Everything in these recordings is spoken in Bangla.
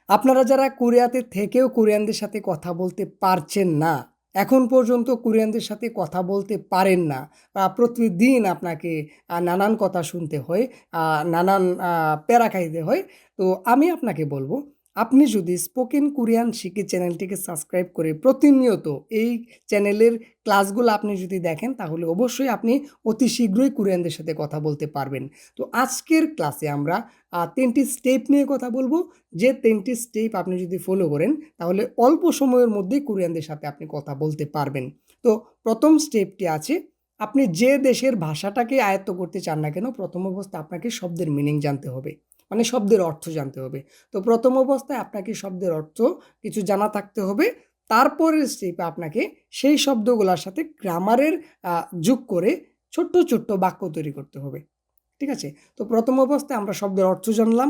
আপনারা যারা কোরিয়াতে থেকেও কোরিয়ানদের সাথে কথা বলতে পারছেন না, এখন পর্যন্ত কোরিয়ানদের সাথে কথা বলতে পারেন না, প্রতিদিন আপনাকে নানান কথা শুনতে হয়, নানান প্যারা খাইতে হয়। তো আমি আপনাকে বলব, আপনি যদি স্পোকেন কোরিয়ান শিখি চ্যানেলটিকে সাবস্ক্রাইব করে প্রতিনিয়ত এই চ্যানেলের ক্লাসগুলো আপনি যদি দেখেন, তাহলে অবশ্যই আপনি অতি শীঘ্রই কোরিয়ানদের সাথে কথা বলতে পারবেন। তো আজকের ক্লাসে আমরা 3টি স্টেপ নিয়ে কথা বলবো, যে 3টি স্টেপ আপনি যদি ফলো করেন তাহলে অল্প সময়ের মধ্যেই কোরিয়ানদের সাথে আপনি কথা বলতে পারবেন। তো প্রথম স্টেপটি আছে, আপনি যে দেশের ভাষাটাকে আয়ত্ত করতে চান না কেন, প্রথম অবস্থায় আপনাকে শব্দের মিনিং জানতে হবে, মানে শব্দের অর্থ জানতে হবে। তো প্রথম অবস্থায় আপনাকে শব্দের অর্থ কিছু জানা থাকতে হবে। তারপরের স্টেপে আপনাকে সেই শব্দগুলোর সাথে গ্রামারের যোগ করে ছোট্ট ছোট্ট বাক্য তৈরি করতে হবে। ঠিক আছে? তো প্রথম অবস্থায় আমরা শব্দের অর্থ জানলাম।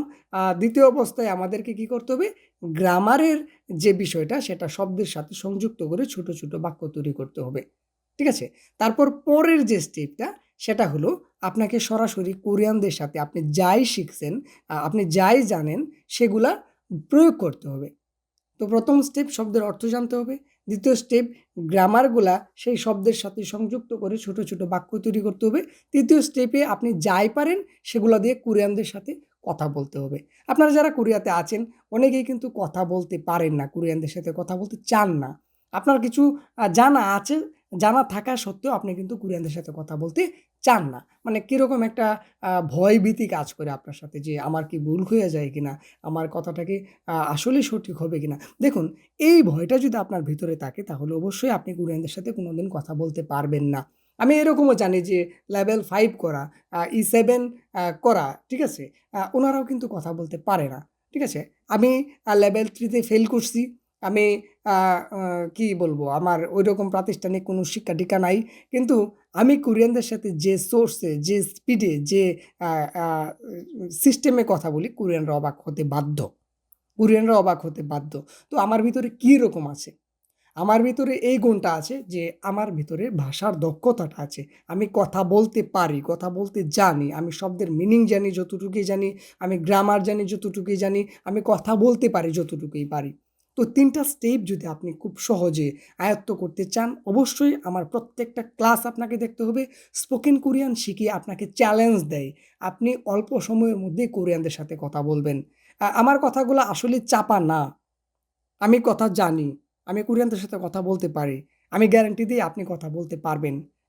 দ্বিতীয় অবস্থায় আমাদেরকে কি করতে হবে? গ্রামারের যে বিষয়টা সেটা শব্দের সাথে সংযুক্ত করে ছোট ছোট বাক্য তৈরি করতে হবে। ঠিক আছে? তারপর পরের যে স্টেপটা সেটা হলো, আপনাকে সরাসরি কোরিয়ানদের সাথে আপনি যাই শিখছেন, আপনি যাই জানেন সেগুলা প্রয়োগ করতে হবে। তো প্রথম স্টেপ শব্দের অর্থ জানতে হবে। দ্বিতীয় স্টেপ গ্রামারগুলা সেই শব্দের সাথে সংযুক্ত করে ছোট ছোট বাক্য তৈরি করতে হবে। তৃতীয় স্টেপে আপনি যাই পারেন সেগুলো দিয়ে কোরিয়ানদের সাথে কথা বলতে হবে। আপনারা যারা কোরিয়াতে আছেন অনেকেই কিন্তু কথা বলতে পারেন না, কোরিয়ানদের সাথে কথা বলতে চান না। আপনার কিছু জানা আছে, জানা থাকা সত্ত্বেও আপনি কিন্তু কোরিয়ানদের সাথে কথা বলতে চান না। মানে কীরকম একটা ভয়-ভীতি কাজ করে আপনার সাথে, যে আমার কি ভুল হয়ে যায় কিনা? আমার কথাটা কি আসলেই সঠিক হবে কিনা? দেখুন, এই ভয়টা যদি আপনার ভিতরে থাকে তাহলে অবশ্যই আপনি কোরিয়ানদের সাথে কোনোদিন কথা বলতে পারবেন না। আমি এরকমও জানি যে লেভেল 5 করা, E7 করা, ঠিক আছে? ওনারাও কিন্তু কথা বলতে পারে না। ঠিক আছে? আমি লেভেল 3 তে ফেল করছি। আমি আ আ কি বলবো? আমার ঐরকম প্রাতিষ্ঠানিক কোনো শিক্ষা-দীক্ষা নাই। কিন্তু আমি কোরিয়ানদের সাথে যে সোর্সে, যে স্পিডে, যে আ আ সিস্টেমে কথা বলি, কোরিয়ানরা অবাক হতে বাধ্য। কোরিয়ানরা অবাক হতে বাধ্য। তো আমার ভিতরে কি রকম আছে? আমার ভিতরে এই গুণটা আছে যে আমার ভিতরে ভাষার দক্ষতাটা আছে। আমি কথা বলতে পারি, কথা বলতে জানি। আমি শব্দের মিনিং জানি যতটুকুই জানি, আমি গ্রামার জানি যতটুকুই জানি, আমি কথা বলতে পারি যতটুকুই পারি। তো ৩ টা স্টেপ যদি আপনি খুব সহজে আয়ত্ত করতে চান, অবশ্যই আমার প্রত্যেকটা ক্লাস আপনাকে দেখতে হবে। স্পোকেন কোরিয়ান শিখিয়ে আপনাকে চ্যালেঞ্জ দেয়। আপনি অল্প সময়ের মধ্যেই কোরিয়ানদের সাথে কথা বলবেন। আমার কথাগুলো আসলে চাপা না। আমি কথা জানি। আমি কোরিয়ানদের সাথে কথা বলতে পারি। আমি গ্যারান্টি দিই আপনি কথা বলতে পারবেন।